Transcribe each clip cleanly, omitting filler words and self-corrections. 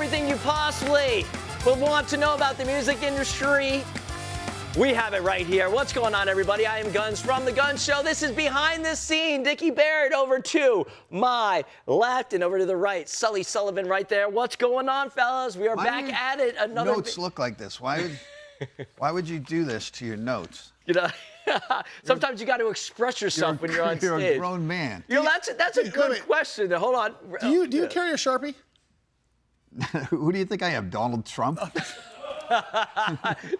everything you possibly would want to know about the music industry. We have it right here. What's going on, everybody? I am Guns from The Guns Show. This is Behind the Scene. Dickie Barrett over to my left and over to the right. Sully Sullivan right there. What's going on, fellas? We are back at it. Another notes look like this. Why would you do this to your notes? You know, sometimes you got to express yourself when you're on stage. You're a grown man. You know, that's a good question. Hold on. Do you carry a Sharpie? Who do you think I am, Donald Trump?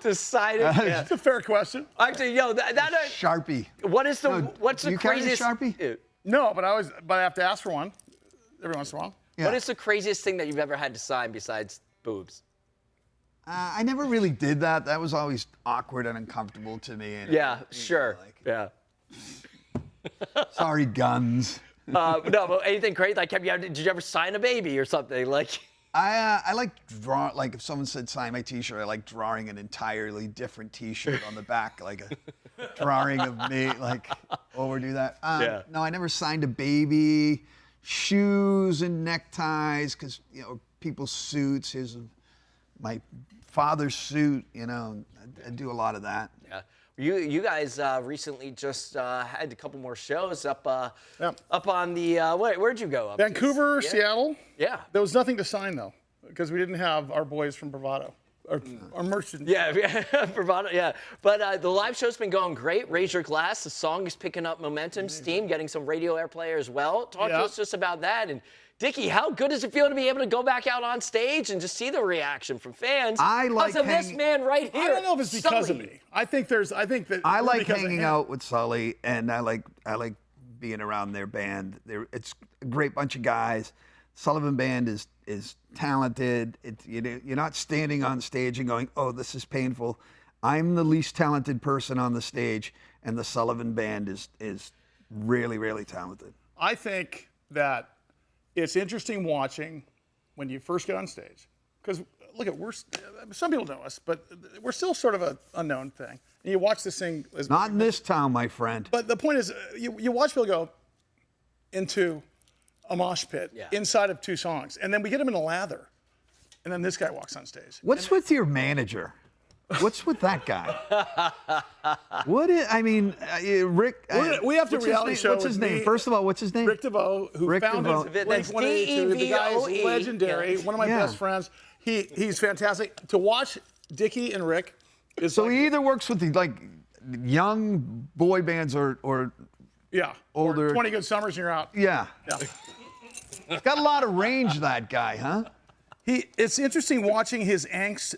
Decided. Yeah. It's a fair question. Actually, yo, Sharpie. What's the you craziest? Carry a Sharpie? No, but I have to ask for one every once in a while. Yeah. What is the craziest thing that you've ever had to sign besides boobs? I never really did that. That was always awkward and uncomfortable to me. And, Sure. Yeah. Sorry, Guns. No, but anything crazy? Like, did you ever sign a baby or something? Like. I like like if someone said sign my T-shirt, I like drawing an entirely different T-shirt on the back, like a drawing of me, like overdo that. Yeah. No, I never signed a baby. Shoes and neckties, because people's suits. My father's suit. I do a lot of that. Yeah. You guys recently just had a couple more shows up on the where'd you go? Vancouver, Seattle. Yeah. There was nothing to sign though, because we didn't have our boys from Bravado, our merchant. Yeah, Bravado. Yeah, but the live show's been going great. Raise Your Glass. The song is picking up momentum, steam, getting some radio airplay as well. Talk to us just about that. And Dickie, how good does it feel to be able to go back out on stage and just see the reaction from fans? Because of this man right here. I don't know if it's because of me. I think that I like hanging out with Sully, and I like being around their band. It's a great bunch of guys. Sullivan Band is talented. You're not standing on stage and going, "Oh, this is painful." I'm the least talented person on the stage, and the Sullivan Band is really, really talented. I think that it's interesting watching when you first get on stage, because look some people know us, but we're still sort of an unknown thing. And you watch this thing. Not in this town, my friend. But the point is, you watch people go into a mosh pit inside of 2 songs, and then we get them in a lather, and then this guy walks on stage. What's with your manager? What's with that guy? Rick. We have to reality show. What's his name? First of all, what's his name? Rick DeVoe, who founded Blink-182. The guy is legendary. One of my best friends. He's fantastic. To watch Dickie and Rick is so he either works with the young boy bands or older. Or 20 Good Summers and you're out. Yeah. He's got a lot of range, that guy, huh? It's interesting watching his angst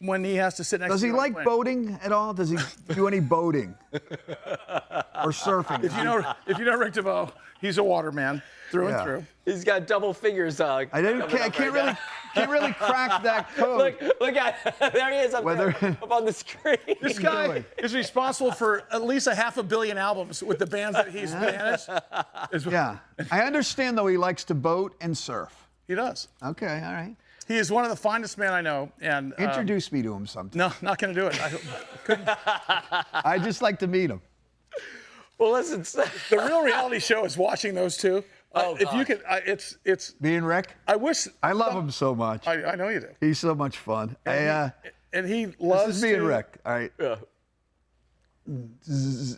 when he has to sit next to you. Does he like boating at all? Does he do any boating or surfing? If you know Rick DeVoe, he's a waterman through and through. He's got double fingers. I can't really crack that code. Look at there he is up on the screen. This guy is responsible for at least 500 million albums with the bands that he's managed. Yeah, I understand though he likes to boat and surf. He does. Okay, all right. He is one of the finest men I know. And introduce me to him sometime. No, not going to do it. I couldn't. I just like to meet him. Well, listen. The real reality show is watching those two. If you could, it's me and Rick. I love him so much. I know you do. He's so much fun. And he loves. This is me and Rick. All right. Yeah.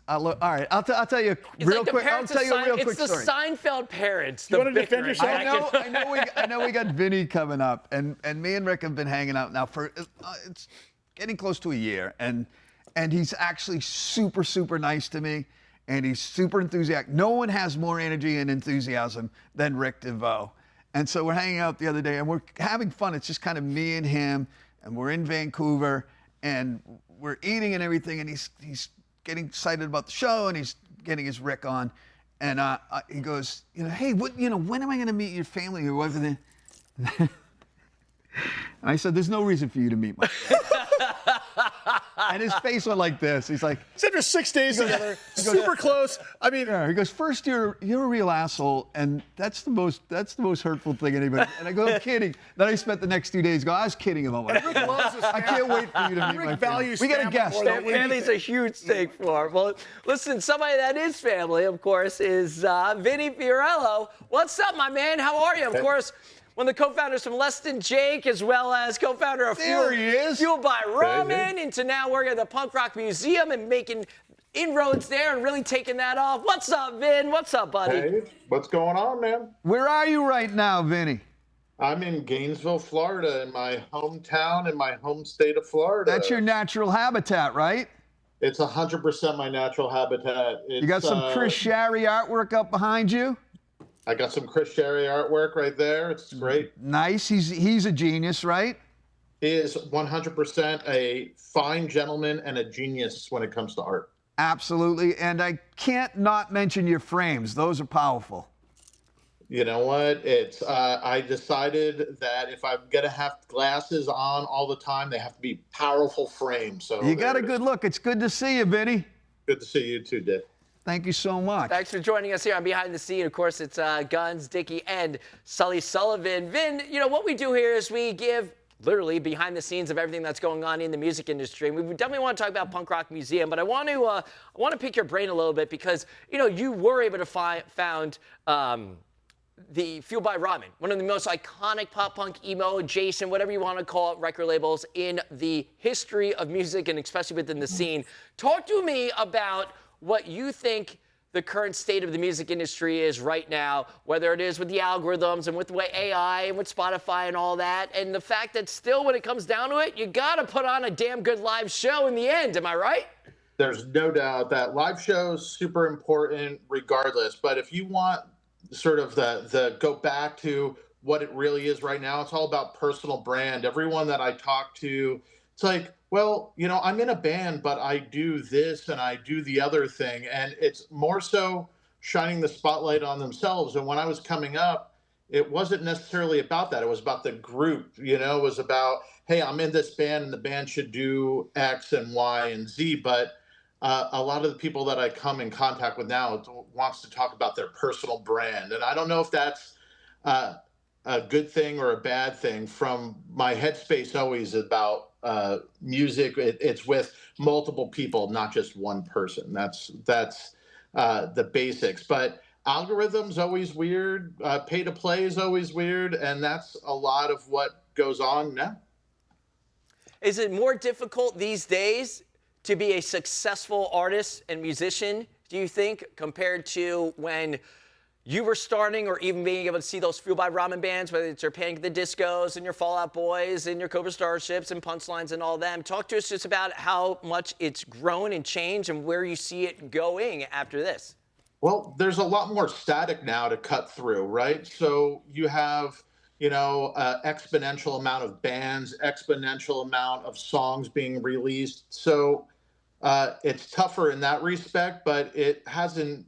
All right, I'll tell you real quick. I'll tell you a real quick story. It's the Seinfeld parents. You want to defend yourself? I know we got Vinny coming up, and me and Rick have been hanging out now for it's getting close to a year, and he's actually super, super nice to me, and he's super enthusiastic. No one has more energy and enthusiasm than Rick DeVoe. And so we're hanging out the other day, and we're having fun. It's just kind of me and him, and we're in Vancouver, and we're eating and everything, and he's getting excited about the show, and he's getting his Rick on, and he goes, hey, when am I going to meet your family or whatever? And I said, there's no reason for you to meet my family. And his face went like this. He's like, after 6 days together, super close. I mean, he goes, first you're a real asshole, and that's the most hurtful thing anybody. And I go, I'm kidding. Then I spent the next 2 days I was kidding about it. Rick loves his family. I can't wait for you to meet my family. We got a guest. Family's a huge thing for him. Well, listen, somebody that is family, of course, is Vinny Fiorello. What's up, my man? How are you? Of course, one of the co-founders from Less Than Jake, as well as co-founder of There he is. Fueled by Ramen, Crazy. into now working at the Punk Rock Museum and making inroads there and really taking that off. What's up, Vin? What's up, buddy? Hey, what's going on, man? Where are you right now, Vinny? I'm in Gainesville, Florida, in my hometown, in my home state of Florida. That's your natural habitat, right? It's 100% my natural habitat. You got some Chris Sherry artwork up behind you? I got some Chris Sherry artwork right there. It's great. Nice. He's a genius, right? He is 100% a fine gentleman and a genius when it comes to art. Absolutely. And I can't not mention your frames. Those are powerful. You know what? It's I decided that if I'm gonna have glasses on all the time, they have to be powerful frames. So You got a there it good is. look. It's good to see you, Vinny. Good to see you too, Dick. Thank you so much. Thanks for joining us here on Behind the Scene. Of course, it's Guns, Dickie, and Sully Sullivan. Vin, you know, what we do here is we give literally behind the scenes of everything that's going on in the music industry. And we definitely want to talk about Punk Rock Museum, but I want to pick your brain a little bit because, you know, you were able to found the Fueled by Ramen, one of the most iconic pop punk, emo, adjacent, whatever you want to call it, record labels in the history of music and especially within the scene. Talk to me about what you think the current state of the music industry is right now, whether it is with the algorithms and with the way AI and with Spotify and all that, and the fact that still when it comes down to it, you got to put on a damn good live show in the end. Am I right? There's no doubt that live shows super important regardless. But if you want sort of the go back to what it really is right now, it's all about personal brand. Everyone that I talk to, it's like, well, you know, I'm in a band, but I do this and I do the other thing. And it's more so shining the spotlight on themselves. And when I was coming up, it wasn't necessarily about that. It was about the group, you know, it was about, hey, I'm in this band and the band should do X and Y and Z. But a lot of the people that I come in contact with now wants to talk about their personal brand. And I don't know if that's a good thing or a bad thing. From my headspace always about music, it's with multiple people, not just one person. That's the basics. But algorithms always weird. Pay to play is always weird, and that's a lot of what goes on now. Is it more difficult these days to be a successful artist and musician, do you think, compared to when you were starting, or even being able to see those Fueled by Ramen bands, whether it's your Panic at the Discos and your Fall Out Boys and your Cobra Starships and Punchlines and all them? Talk to us just about how much it's grown and changed and where you see it going after this. Well, there's a lot more static now to cut through, right? So you have, you know, exponential amount of bands, exponential amount of songs being released. So it's tougher in that respect, but it hasn't,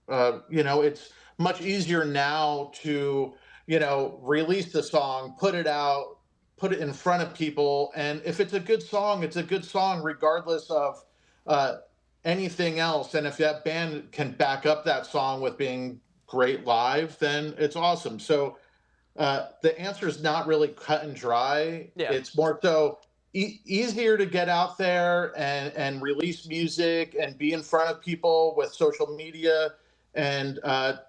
you know, it's much easier now to, you know, release the song, put it out, put it in front of people. And if it's a good song, it's a good song, regardless of anything else. And if that band can back up that song with being great live, then it's awesome. So the answer is not really cut and dry. Yeah. It's more so easier to get out there and release music and be in front of people with social media, and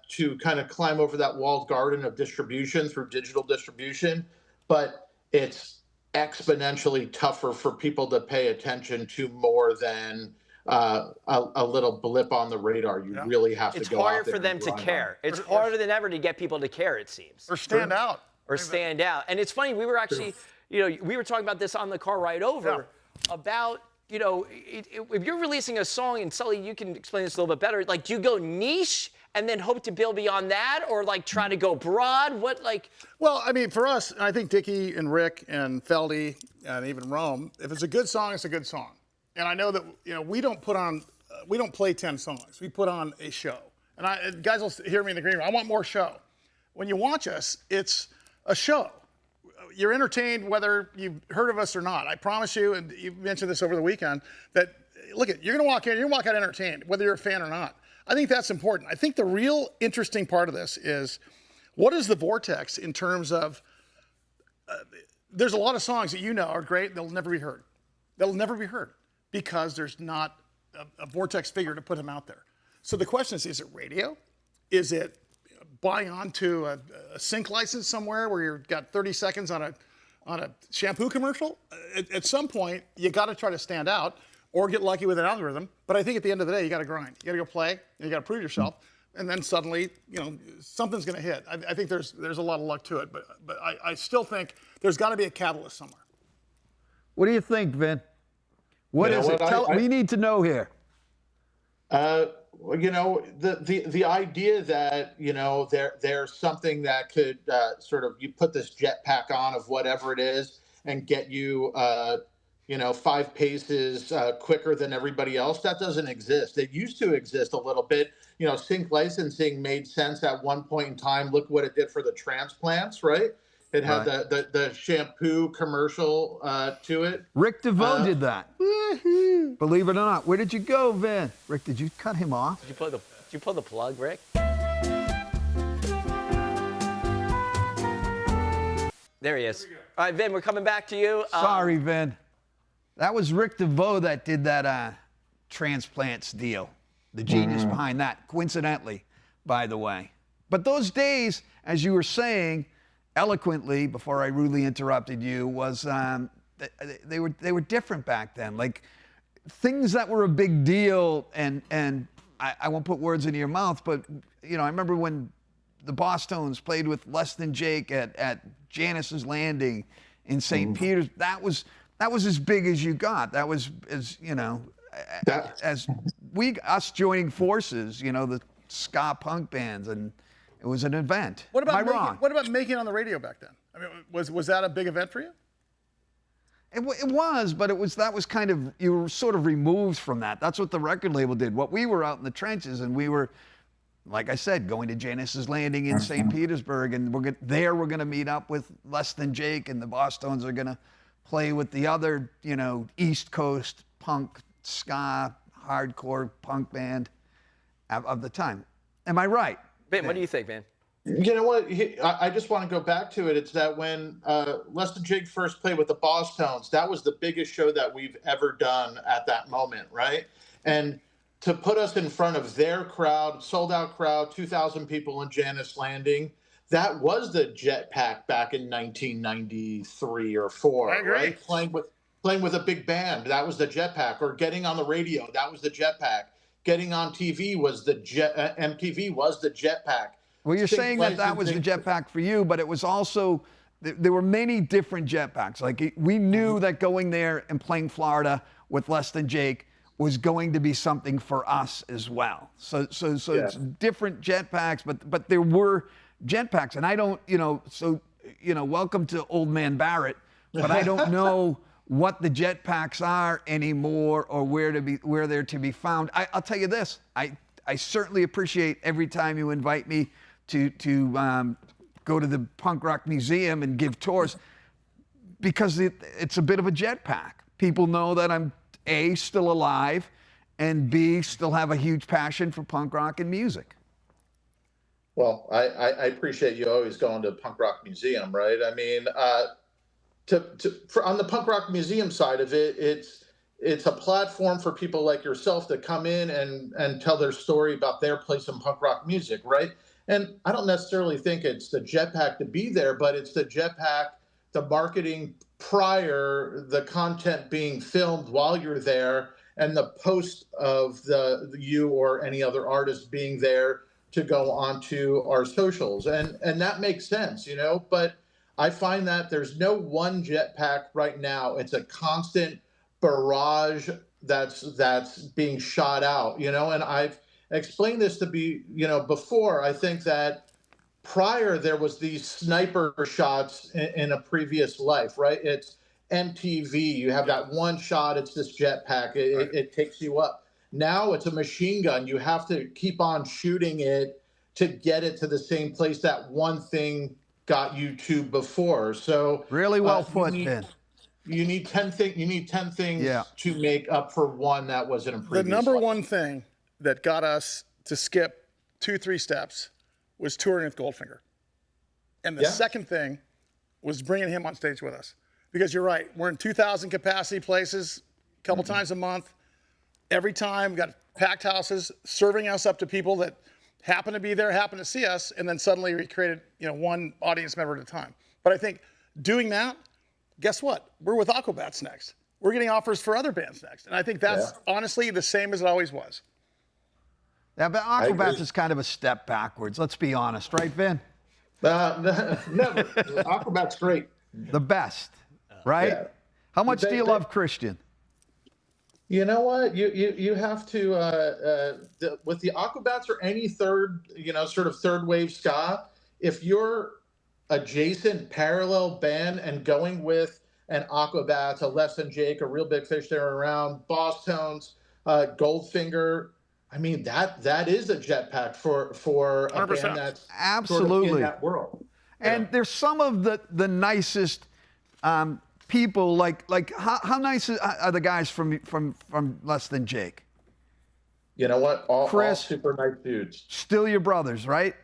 to kind of climb over that walled garden of distribution through digital distribution. But it's exponentially tougher for people to pay attention to more than a little blip on the radar. You really have to It's go out harder there for them and to grind care. It's harder than ever to get people to care, it seems. Or stand out. Or stand out. And it's funny, we were actually, you know, we were talking about this on the car ride over about, you know, if you're releasing a song, and Sully, you can explain this a little bit better, like, do you go niche and then hope to build beyond that, or like try to go broad? What, like? Well, I mean, for us, I think Dickie and Rick and Feldy and even Rome, if it's a good song, it's a good song. And I know that, you know, we don't play 10 songs. We put on a show. And guys will hear me in the green room, I want more show. When you watch us, it's a show. You're entertained whether you've heard of us or not. I promise you, and you mentioned this over the weekend, that, look, you're going to walk in, you're going to walk out entertained, whether you're a fan or not. I think that's important. I think the real interesting part of this is, what is the vortex in terms of, there's a lot of songs that you know are great, they'll never be heard. They'll never be heard because there's not a vortex figure to put them out there. So the question is it radio? Is it buying onto a sync license somewhere where you've got 30 seconds on a shampoo commercial. At some point, you got to try to stand out or get lucky with an algorithm. But I think at the end of the day, you got to grind. You got to go play. And you got to prove yourself. And then suddenly, something's going to hit. I think there's a lot of luck to it. But I still think there's got to be a catalyst somewhere. What do you think, Vin? What is it? We need to know here. The idea that there's something that could sort of, you put this jetpack on of whatever it is and get you 5 paces quicker than everybody else, that doesn't exist. It used to exist a little bit. Sync licensing made sense at one point in time. Look what it did for the transplants, right? It had the shampoo commercial to it. Rick DeVoe did that. Believe it or not. Where did you go, Vin? Rick, did you cut him off? Did you pull the plug, Rick? There he is. All right, Vin, we're coming back to you. Sorry, Vin. That was Rick DeVoe that did that transplants deal. The genius behind that, coincidentally, by the way. But those days, as you were saying eloquently before I rudely interrupted you, was they were different back then. Like things that were a big deal, and I won't put words into your mouth, but I remember when the Bosstones played with Less Than Jake at Janice's Landing in St. Peter's. That was as big as you got. That was as us joining forces, the ska punk bands, and it was an event. What about Am I wrong? What about making it on the radio back then? I mean, was that a big event for you? It was, but that was kind of, you were sort of removed from that. That's what the record label did. What we were out in the trenches, and we were, like I said, going to Janice's Landing in St. Petersburg, and we're going to meet up with Less Than Jake, and the Bosstones are going to play with the other, East Coast punk, ska, hardcore punk band of the time. Am I right? Ben, what do you think, man? You know what? I just want to go back to it. It's that when Less Than Jake first played with the Bosstones, that was the biggest show that we've ever done at that moment, right? And to put us in front of their crowd, sold out crowd, 2,000 people in Janice Landing, that was the Jetpack back in 1993 or 4, right? Playing with a big band, that was the Jetpack. Or getting on the radio, that was the Jetpack. Getting on TV was the MTV was the Jetpack. Well, you're saying that was the Jetpack for you, but it was also, there were many different Jetpacks. Like we knew that going there and playing Florida with Less Than Jake was going to be something for us as well. So it's different Jetpacks, but there were Jetpacks, and I don't, welcome to Old Man Barrett, but I don't know what the Jetpacks are anymore or where they're to be found. I'll tell you this, I certainly appreciate every time you invite me to go to the Punk Rock Museum and give tours, because it's a bit of a jetpack. People know that I'm A, still alive, and B, still have a huge passion for punk rock and music. Well, I appreciate you always going to Punk Rock Museum, right? I mean, on the Punk Rock Museum side of it, it's a platform for people like yourself to come in and tell their story about their place in punk rock music, right? And I don't necessarily think it's the Jetpack to be there, but it's the Jetpack, the marketing prior, the content being filmed while you're there, and the post of you or any other artist being there to go onto our socials. And that makes sense, but I find that there's no one Jetpack right now. It's a constant barrage that's being shot out, and I've explained this to be, before. I think that prior there was these sniper shots in a previous life, right? It's MTV. You have that one shot. It's this Jetpack. It takes you up. Now it's a machine gun. You have to keep on shooting it to get it to the same place that one thing got you to before. So really well put, Ben. You need 10 things. You need 10 things to make up for one that was in a previous. The number life. one thing that got us to skip 2-3 steps was touring with Goldfinger, and the second thing was bringing him on stage with us. Because you're right, we're in 2,000 capacity places, a couple times a month. Every time, we got packed houses, serving us up to people that happen to be there, happen to see us, and then suddenly we created, one audience member at a time. But I think doing that, guess what? We're with Aquabats next. We're getting offers for other bands next. And I think that's honestly the same as it always was. Yeah, but Aquabats is kind of a step backwards. Let's be honest, right, Vin? Never. Aquabat's great. The best, right? Yeah. How much do you love Christian? You know what? You have to with the Aquabats or any third, sort of third wave ska. If you're adjacent parallel band and going with an Aquabats, a Less Than Jake, a Real Big Fish There Around, Boss Tones, Goldfinger. I mean that is a jetpack for a 100%. band that's Absolutely sort of in that world. And there's some of the nicest people. Like how nice are the guys from Less Than Jake? You know what? All Chris, super nice dudes. Still your brothers, right?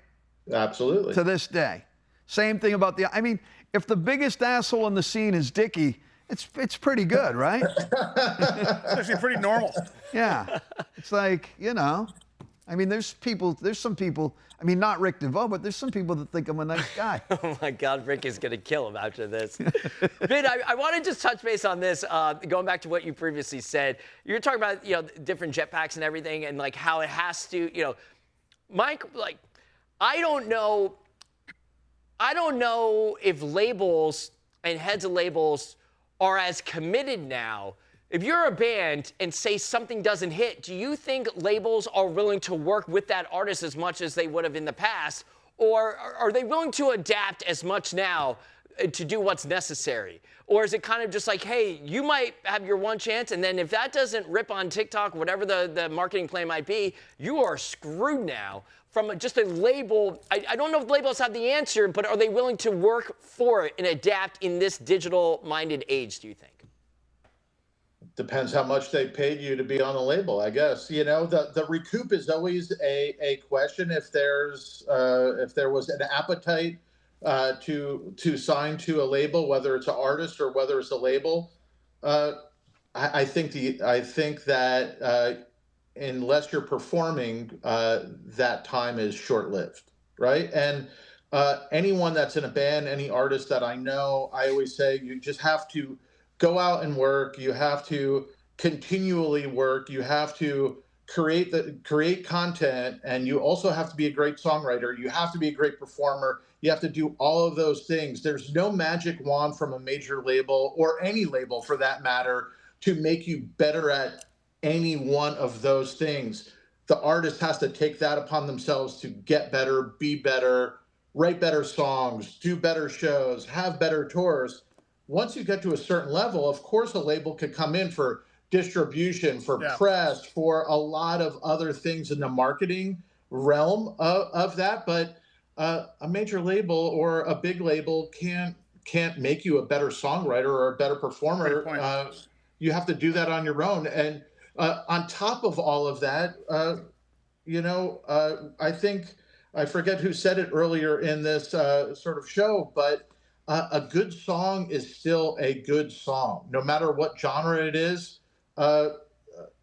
Absolutely. To this day. Same thing about I mean, if the biggest asshole in the scene is Dickie, it's pretty good, right? It's actually pretty normal. Yeah. It's like, I mean, there's some people, I mean, not Rick DeVoe, but there's some people that think I'm a nice guy. Oh my God, Rick is gonna kill him after this. Vin, I want to just touch base on this, going back to what you previously said. You're talking about, different jetpacks and everything and like how it has to, Mike, like, I don't know if labels and heads of labels are as committed now. If you're a band and say something doesn't hit, do you think labels are willing to work with that artist as much as they would have in the past? Or are they willing to adapt as much now to do what's necessary? Or is it kind of just like, hey, you might have your one chance, and then if that doesn't rip on TikTok, whatever the marketing plan might be, you are screwed now? From just a label, I don't know if labels have the answer, but are they willing to work for it and adapt in this digital-minded age, do you think? Depends how much they paid you to be on the label, I guess. The recoup is always a question. If there was an appetite to sign to a label, whether it's an artist or whether it's a label, I think that unless you're performing, that time is short-lived, right? And anyone that's in a band, any artist that I know, I always say you just have to go out and work. You have to continually work. You have to create content, and you also have to be a great songwriter. You have to be a great performer. You have to do all of those things. There's no magic wand from a major label or any label for that matter to make you better at any one of those things. The artist has to take that upon themselves to get better, be better, write better songs, do better shows, have better tours. Once you get to a certain level, of course, a label could come in for distribution, for press, for a lot of other things in the marketing realm of that. But a major label or a big label can't make you a better songwriter or a better performer. You have to do that on your own. And on top of all of that, I think, I forget who said it earlier in this sort of show, but a good song is still a good song, no matter what genre it is.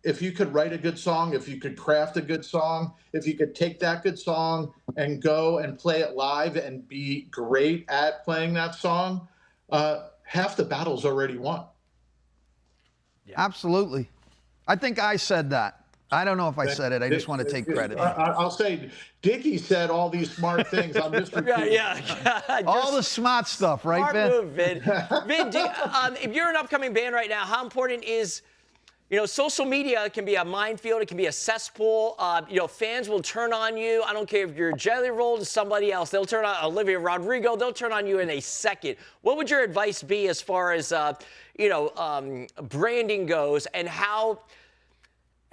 If you could write a good song, if you could craft a good song, if you could take that good song and go and play it live and be great at playing that song, half the battle's already won. Yeah. Absolutely. I think I said that. I don't know if I said it. I just want to take credit. I'll say Dickie said all these smart things. I'm just repeating. All the smart stuff, right, smart Vin? Move, Vin. Vin, if you're an upcoming band right now, how important is, social media can be a minefield. It can be a cesspool. Fans will turn on you. I don't care if you're Jelly Roll to somebody else. They'll turn on Olivia Rodrigo. They'll turn on you in a second. What would your advice be as far as, branding goes and how?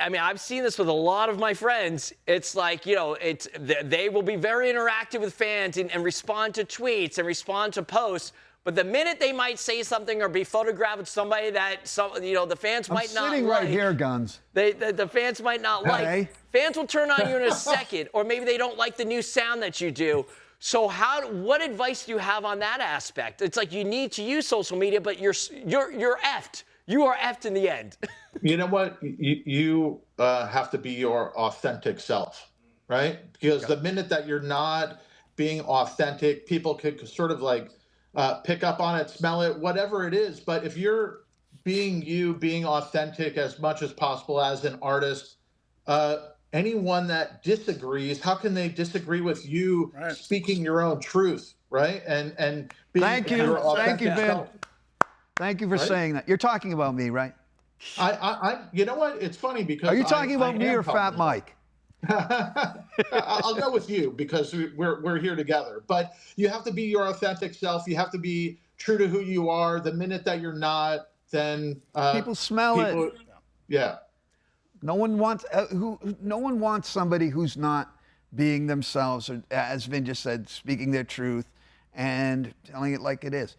I mean, I've seen this with a lot of my friends. It's like, they will be very interactive with fans and respond to tweets and respond to posts. But the minute they might say something or be photographed with somebody that the fans might not like. I'm sitting right here, Guns. The fans might not like. Fans will turn on you in a second, or maybe they don't like the new sound that you do. So what advice do you have on that aspect? It's like you need to use social media, but you're effed. You are effed in the end. You know what? You have to be your authentic self. right? Because the minute that you're not being authentic, people could sort of like pick up on it, smell it, whatever it is. But if you're being you, being authentic as much as possible as an artist, anyone that disagrees, how can they disagree with you Right. speaking your own truth, right? And being Thank you. your Thank you, authentic Vin. self. Thank you for Right? saying that. You're talking about me, right? You know what? It's funny because Are you talking about I me am or Fat talking Mike? I'll go with you because we're here together. But you have to be your authentic self. You have to be true to who you are. The minute that you're not, then People smell it. Yeah. No one wants somebody who's not being themselves, or as Vin just said, speaking their truth and telling it like it is.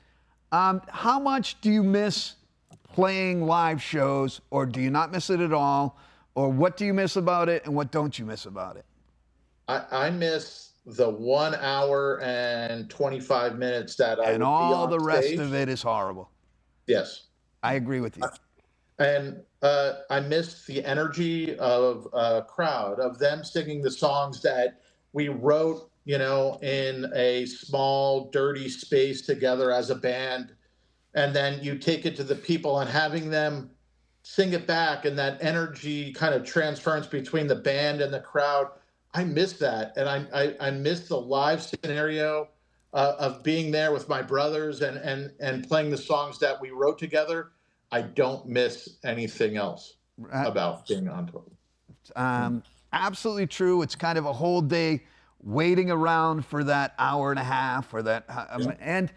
How much do you miss playing live shows, or do you not miss it at all? Or what do you miss about it, and what don't you miss about it? I miss the 1 hour and 25 minutes that I would And be all on the rest stage. of it is horrible. Yes. I agree with you. And I miss the energy of a crowd, of them singing the songs that we wrote, in a small, dirty space together as a band. And then you take it to the people and having them sing it back, and that energy kind of transference between the band and the crowd. I miss that. And I miss the live scenario of being there with my brothers and playing the songs that we wrote together. I don't miss anything else about being on tour. Absolutely true. It's kind of a whole day waiting around for that hour and a half, or that, and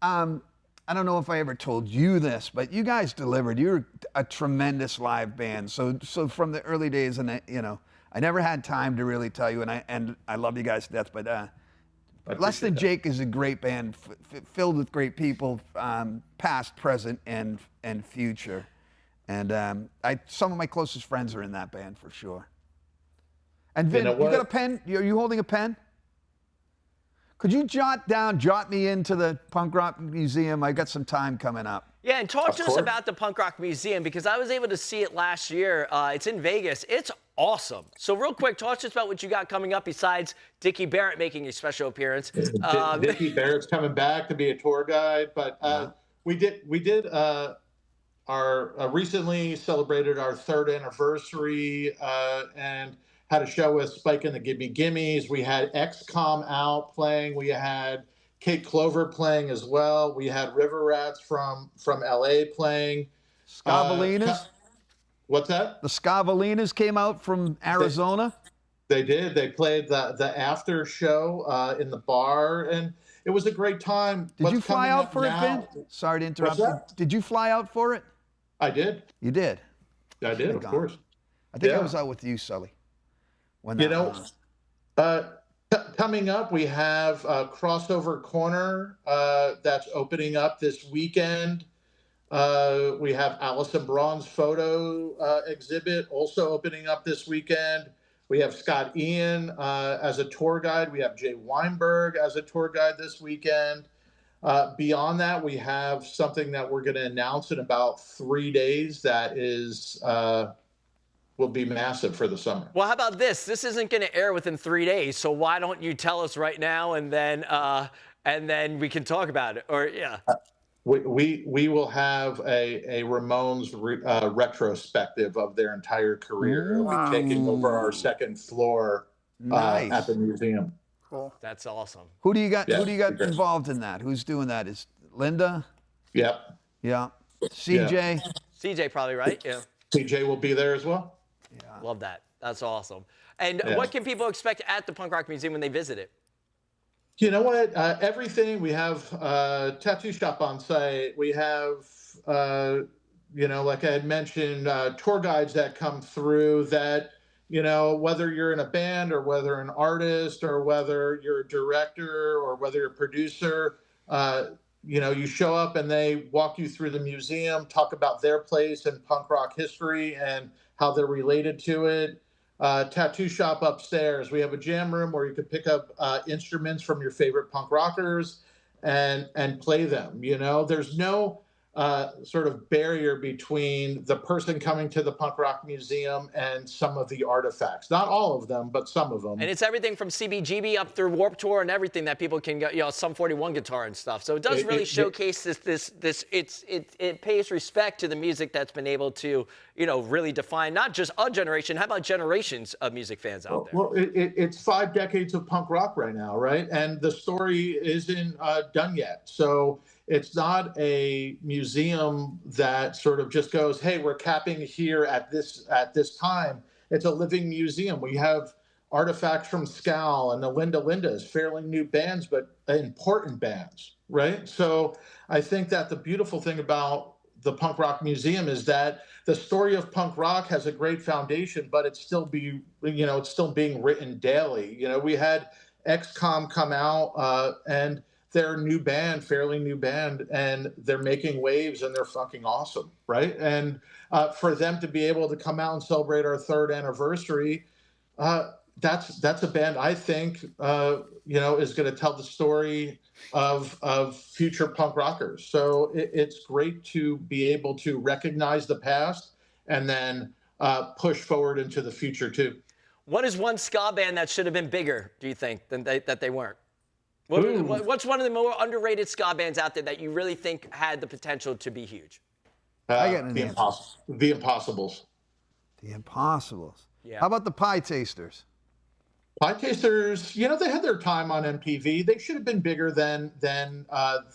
I don't know if I ever told you this, but you guys delivered. You're a tremendous live band. So from the early days, and I never had time to really tell you, and I love you guys to death, but Less Than Jake is a great band, filled with great people, past, present, and future. And some of my closest friends are in that band for sure. And Vin, you got a pen? Are you holding a pen? Could you jot me into the Punk Rock Museum? I got some time coming up. Yeah, and talk to us about the Punk Rock Museum, because I was able to see it last year. It's in Vegas. It's awesome. So real quick, talk to us about what you got coming up besides Dickie Barrett making a special appearance. Dickie Barrett's coming back to be a tour guide, but we recently celebrated our 3rd anniversary and had a show with Spike and the Gimme Gimmes. We had XCOM out playing. We had Kate Clover playing as well. We had River Rats from LA playing. Scavalinas? What's that? The Scavalinas came out from Arizona? They did. They played the after show in the bar, and it was a great time. Did you fly out for it, Vin? Sorry to interrupt. Did you fly out for it? I did. You did? I did, of course. I think I was out with you, Sully. Coming up, we have a Crossover Corner that's opening up this weekend. We have Alison Braun's photo exhibit also opening up this weekend. We have Scott Ian as a tour guide. We have Jay Weinberg as a tour guide this weekend. Beyond that, we have something that we're going to announce in about 3 days that is will be massive for the summer. Well, how about this? This isn't going to air within 3 days, so why don't you tell us right now, and then we can talk about it? Or We will have a Ramones retrospective of their entire career. We'll be taking over our 2nd floor at the museum. Cool. That's awesome. Who do you got? Who do you got involved in that? Who's doing that? Is Linda? Yep. Yeah. CJ. CJ probably, right? Yeah. CJ will be there as well. Yeah. Love that. That's awesome. And what can people expect at the Punk Rock Museum when they visit it? You know what? Everything. We have a tattoo shop on site. We have, like I had mentioned, tour guides that come through that, whether you're in a band or whether an artist or whether you're a director or whether you're a producer, you show up and they walk you through the museum, talk about their place in punk rock history and how they're related to it. Tattoo shop upstairs. We have a jam room where you can pick up instruments from your favorite punk rockers and play them. There's no sort of barrier between the person coming to the punk rock museum and some of the artifacts. Not all of them, but some of them. And it's everything from CBGB up through Warped Tour and everything that people can get, some 41 guitar and stuff. So it does really showcase it pays respect to the music that's been able to, really define not just a generation, how about generations of music fans out there? Well, it's 5 decades of punk rock right now, right? And the story isn't done yet. So it's not a museum that sort of just goes, hey, we're capping here at this time. It's a living museum. We have artifacts from Scal and the Linda Lindas, fairly new bands, but important bands, right? So I think that the beautiful thing about the Punk Rock Museum is that the story of punk rock has a great foundation, but it's still being written daily. We had XCOM come out and they're a new band, fairly new band, and they're making waves and they're fucking awesome, right? And for them to be able to come out and celebrate our 3rd anniversary, that's a band I think is going to tell the story of future punk rockers. So it's great to be able to recognize the past and then push forward into the future too. What is one ska band that should have been bigger, do you think, that they weren't? What's one of the more underrated ska bands out there that you really think had the potential to be huge? The Impossibles. The Impossibles. Yeah. How about the Pie Tasters? Pie Tasters, they had their time on MTV. They should have been bigger than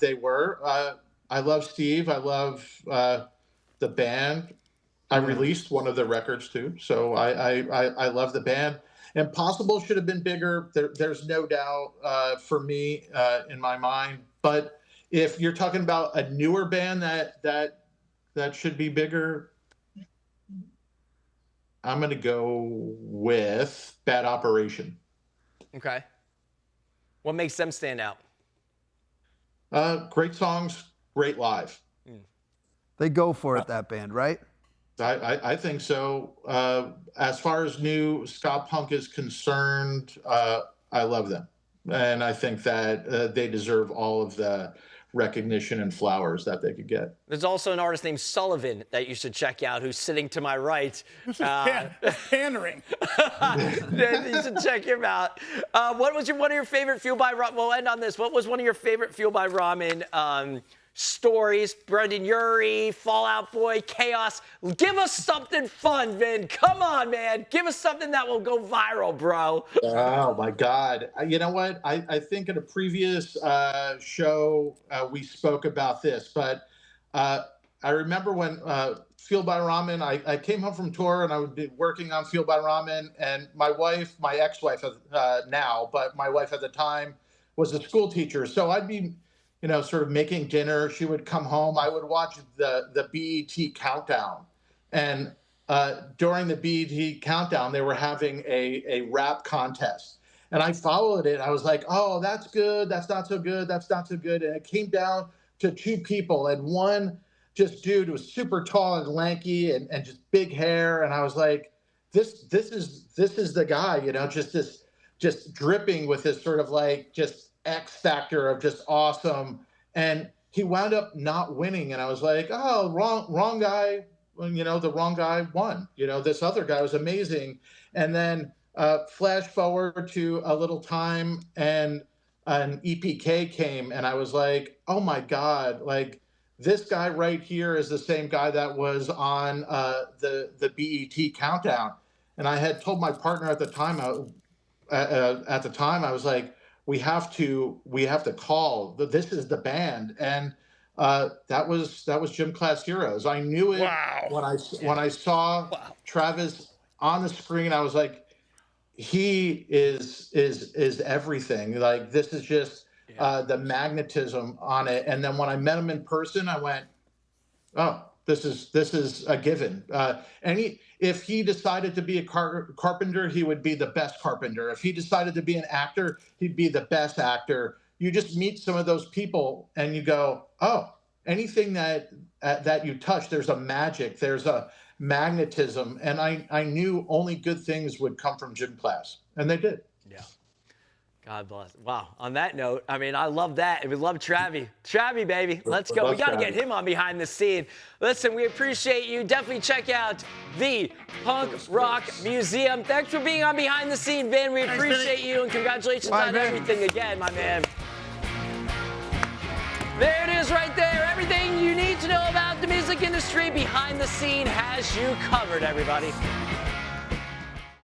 they were. I love Steve. I love the band. I released one of their records too, so I love the band. Impossible should have been bigger. There's no doubt for me in my mind. But if you're talking about a newer band that should be bigger, I'm going to go with Bad Operation. Okay. What makes them stand out? Great songs, great live. They go for it, that band, right? I think so. As far as new ska punk is concerned, I love them. And I think that they deserve all of the recognition and flowers that they could get. There's also an artist named Sullivan that you should check out who's sitting to my right. Pandering. You should check him out. What was one of your favorite Fuel by Ramen? We'll end on this. What was one of your favorite Fuel by Ramen stories? Brendan Urie, Fall Out Boy, Chaos. Give us something fun, Vin. Come on, man. Give us something that will go viral, bro. Oh, my God. You know what? I think in a previous show, we spoke about this, but I remember when Fuel by Ramen, I came home from tour and I would be working on Fuel by Ramen, and my wife, my ex-wife now, but my wife at the time was a school teacher. So I'd be sort of making dinner. She would come home. I would watch the BET countdown. And during the BET countdown, they were having a rap contest. And I followed it. I was like, oh, that's good. That's not so good. That's not so good. And it came down to 2 people. And one just dude was super tall and lanky and just big hair. And I was like, this is the guy, just dripping with this sort of like just X factor of just awesome. And he wound up not winning. And I was like, oh, wrong guy. Well, the wrong guy won. This other guy was amazing. And then flash forward to a little time and an EPK came and I was like, oh my God, like this guy right here is the same guy that was on the BET countdown. And I had told my partner at the time, I was like, we have to call. This is the band, and that was Gym Class Heroes. I knew it when I saw Travis on the screen. I was like, he is everything. Like this is just the magnetism on it. And then when I met him in person, I went, oh, this is a given. If he decided to be a carpenter, he would be the best carpenter. If he decided to be an actor, he'd be the best actor. You just meet some of those people and you go, oh, anything that you touch, there's a magic, there's a magnetism. And I knew only good things would come from Gym Class, and they did. Yeah. God bless. Wow. On that note, I mean, I love that. And we love Travie. Travie, baby. Let's go. We got to get him on Behind the Scene. Listen, we appreciate you. Definitely check out the Punk Rock Museum. Thanks for being on Behind the Scene, Vin. We appreciate you, and congratulations on everything again, my man. There it is right there. Everything you need to know about the music industry, Behind the Scene has you covered, everybody.